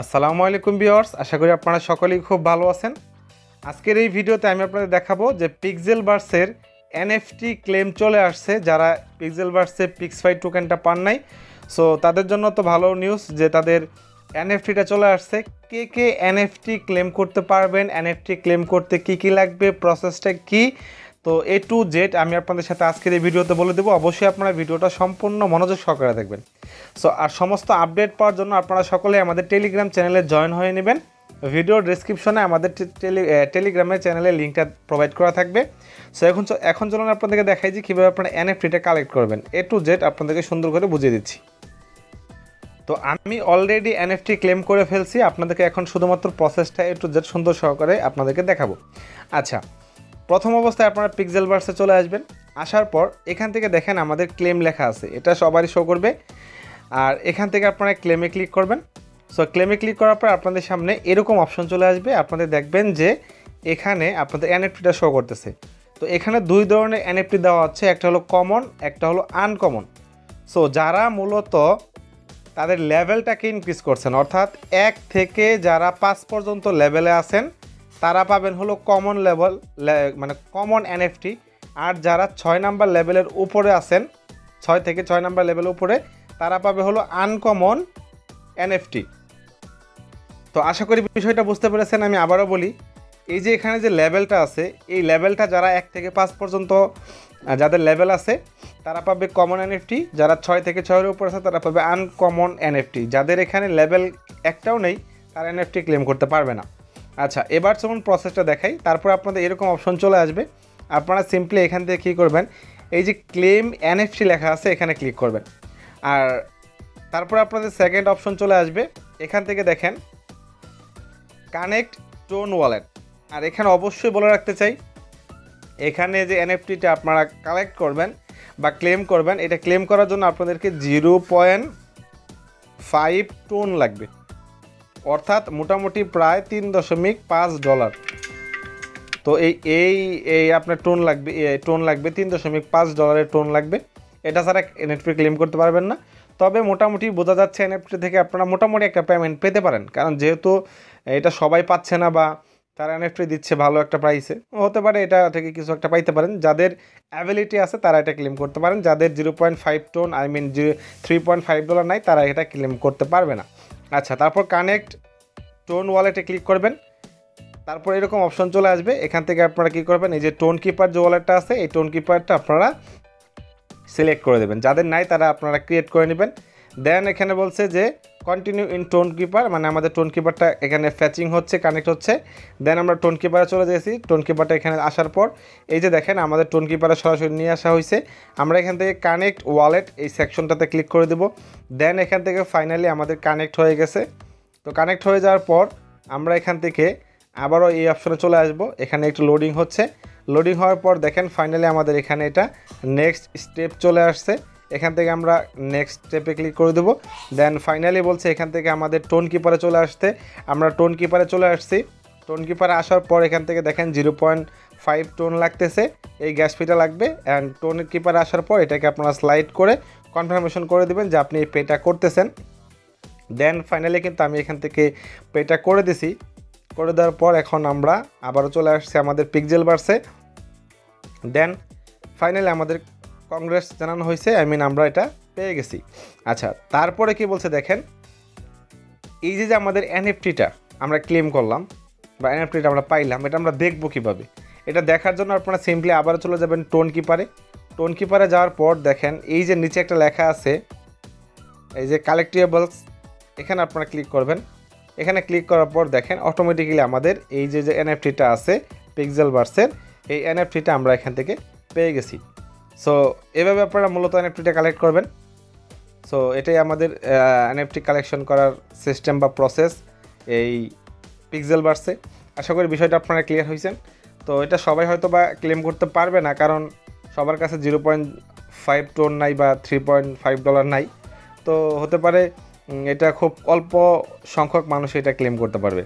আসসালামু আলাইকুম ভিউয়ার্স, আশা করি আপনারা সকলেই খুব ভালো আছেন। আজকের এই ভিডিওতে আমি আপনাদের দেখাবো যে পিক্সেলভার্সের এনএফটি ক্লেম চলে আসছে। যারা পিক্সেলভার্সে পিক্সফাই টোকেনটা পান নাই, সো তাদের জন্য তো ভালো নিউজ যে তাদের এনএফটিটা চলে আসছে। কে কে এনএফটি ক্লেম করতে পারবেন, এনএফটি ক্লেম করতে কি কি লাগবে, প্রসেসটা কি, তো এ টু জেড আমি আপনাদের সাথে আজকের এই ভিডিওতে বলে দেবো। অবশ্যই আপনারা ভিডিওটা সম্পূর্ণ মনোযোগ সহকারে দেখবেন। সো আর সমস্ত আপডেট পাওয়ার জন্য আপনারা সকলে আমাদের টেলিগ্রাম চ্যানেলে জয়েন হয়ে নেবেন। ভিডিওর ডেসক্রিপশনে আমাদের টেলিগ্রামের চ্যানেলের লিঙ্কটা প্রোভাইড করা থাকবে। সো এখন চলুন আপনাদেরকে দেখাই যে কীভাবে আপনারা এনএফটিটা কালেক্ট করবেন। এ টু জেড আপনাদেরকে সুন্দর করে বুঝিয়ে দিচ্ছি। তো আমি অলরেডি এনএফটি ক্লেম করে ফেলছি, আপনাদেরকে এখন শুধুমাত্র প্রসেসটা এ টু জেড সুন্দর সহকারে আপনাদেরকে দেখাবো। আচ্ছা, প্রথম অবস্থায় আপনারা পিক্সেলভার্সে চলে আসবেন। আসার পর এখান থেকে দেখেন আমাদের ক্লেম লেখা আছে, এটা সবারই শো করবে। আর এখান থেকে আপনারা ক্লেমে ক্লিক করবেন। সো ক্লেমে ক্লিক করার পর আপনাদের সামনে এরকম অপশন চলে আসবে। আপনাদের দেখবেন যে এখানে আপনাদের এনএফটিটা শো করতেছে। তো এখানে দুই ধরনের এনএফটি দেওয়া হচ্ছে, একটা হলো কমন, একটা হলো আনকমন। সো যারা মূলত তাদের লেভেলটাকে ইনক্রিজ করছেন, অর্থাৎ 1 থেকে যারা 5 পর্যন্ত লেভেলে আছেন তারা পাবেন হলো কমন লেভেল, মানে কমন এনএফটি। আর যারা 6 নাম্বার লেভেলের উপরে আছেন, 6 থেকে 6 নাম্বার লেভেলের উপরে, তারা পাবে হলো আনকমন এনএফটি। তো আশা করি বিষয়টা বুঝতে পেরেছেন। আমি আবারও বলি, এই যে এখানে যে লেভেলটা আছে, এই লেভেলটা যারা 1 থেকে 5 পর্যন্ত যাদের লেভেল আছে তারা পাবে কমন এনএফটি, যারা 6 থেকে 6 এর উপর আছে তারা পাবে আনকমন এনএফটি। যাদের এখানে লেভেল একটাও নেই তারা এনএফটি ক্লেম করতে পারবে না। আচ্ছা, এবার যখন প্রসেসটা দেখাই, তারপর আপনাদের এরকম অপশন চলে আসবে। আপনারা সিম্পলি এখান থেকে কী করবেন, এই যে ক্লেম এনএফটি লেখা আছে এখানে ক্লিক করবেন। আর তারপর আপনাদের সেকেন্ড অপশন চলে আসবে। এখান থেকে দেখেন কানেক্ট টোন ওয়ালেট। আর এখানে অবশ্যই বলে রাখতে চাই, এখানে যে এনএফটিটা আপনারা কালেক্ট করবেন বা ক্লেম করবেন, এটা ক্লেম করার জন্য আপনাদেরকে 0.5 টোন লাগবে, অর্থাৎ মোটামুটি প্রায় $3.5। তো এই আপনার টোন লাগবে $3.5 টোন লাগবে। এটা ছাড়া এনএফটি ক্লেম করতে পারবেন না। তবে মোটামুটি বোঝা যাচ্ছে এনএফটি থেকে আপনারা মোটামুটি একটা পেমেন্ট পেতে পারেন, কারণ যেহেতু এটা সবাই পাচ্ছে না বা তারা এনএফটি দিচ্ছে ভালো একটা প্রাইসে, হতে পারে এটা থেকে কিছু একটা পাইতে পারেন। যাদের অ্যাবিলিটি আছে তারা এটা ক্লেম করতে পারেন। যাদের 0.5 টোন $3.5 নাই তারা এটা ক্লেম করতে পারবে না। আচ্ছা, তারপর কানেক্ট টোন ওয়ালেটে ক্লিক করবেন। তারপর এরকম অপশন চলে আসবে। এখান থেকে আপনারা কী করবেন, এই যে টোন কিপার যে ওয়ালেটটা আছে, এই টোন কিপারটা আপনারা সিলেক্ট করে দেবেন। যাদের নাই তারা আপনারা ক্রিয়েট করে নেবেন। দেন এখানে বলছে যে কন্টিনিউ ইন টোন কিপার, মানে আমাদের টোন কিপারটা এখানে ফ্যাচিং হচ্ছে, কানেক্ট হচ্ছে। দেন আমরা টোন কিপারে চলে গেছি। টোন কিপারটা এখানে আসার পর এই যে দেখেন আমাদের টোন কিপারে সরাসরি নিয়ে আসা হয়েছে। আমরা এখান থেকে কানেক্ট ওয়ালেট এই সেকশনটাতে ক্লিক করে দেব। দেন এখান থেকে ফাইনালি আমাদের কানেক্ট হয়ে গেছে। তো কানেক্ট হয়ে যাওয়ার পর আমরা এখান থেকে আবারও এই অপশনে চলে আসব। এখানে একটু লোডিং হচ্ছে। লোডিং হওয়ার পর দেখেন ফাইনালি আমাদের এখানে এটা নেক্সট স্টেপ চলে আসছে। এখান থেকে আমরা নেক্সট স্টেপে ক্লিক করে দেবো। দেন ফাইনালি বলছে এখান থেকে আমাদের টোন কিপারে চলে আসতে। আমরা টোন কিপারে চলে আসছি। টোন কিপারে আসার পর এখান থেকে দেখেন 0.5 টোন লাগতেছে, এই গ্যাস ফিটা লাগবে। অ্যান্ড টোন কিপারে আসার পর এটাকে আপনারা স্লাইড করে কনফার্মেশন করে দেবেন যে আপনি এই পেটা করতেছেন। দেন ফাইনালি কিন্তু আমি এখান থেকে পেটা করে দিছি। করে দেওয়ার পর এখন আমরা আবারও চলে আসছি আমাদের পিক্সেলভার্সে। দেন ফাইনালি আমাদের কংগ্রেস জানানো হয়েছে, আমরা এটা পেয়ে গেছি। আচ্ছা, তারপরে কি বলছে দেখেন, এই যে আমাদের এনএফটিটা আমরা ক্লেম করলাম বা এনএফটিটা আমরা পাইলাম, এটা আমরা দেখব কীভাবে। এটা দেখার জন্য আপনারা সিম্পলি আবারও চলে যাবেন টোন কিপারে। টোন কিপারে যাওয়ার পর দেখেন এই যে নিচে একটা লেখা আছে, এই যে কালেক্টেবলস, এখানে আপনারা ক্লিক করবেন। এখানে ক্লিক করার পর দেখেন অটোমেটিক্যালি আমাদের এই যে এনএফটিটা আছে পিক্সেলভার্সের, এই এনএফটিটা আমরা এখান থেকে পেয়ে গেছি। সো এভাবে আপনারা মূলত এনএফটিটা কালেক্ট করবেন। সো এটাই আমাদের এনএফটি কালেকশন করার সিস্টেম বা প্রসেস এই পিক্সেলভার্সে। আশা করি বিষয়টা আপনারা ক্লিয়ার হয়েছেন। তো এটা সবাই হয়তো বা ক্লেম করতে পারবে না, কারণ সবার কাছে 0.5 টোন নাই বা $3.5 নাই। তো হতে পারে এটা খুব অল্প সংখ্যক মানুষ এটা ক্লেম করতে পারবে।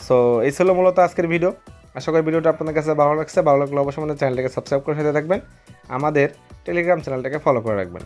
সো এই ছিল মূলত আজকের ভিডিও। আশা করি ভিডিওটা আপনাদের কাছে ভালো লাগছে। ভালো লাগলে অবশ্যই আমাদের চ্যানেলটাকে সাবস্ক্রাইব করে সাথে থাকবেন, আমাদের টেলিগ্রাম চ্যানেলটাকে ফলো করে রাখবেন।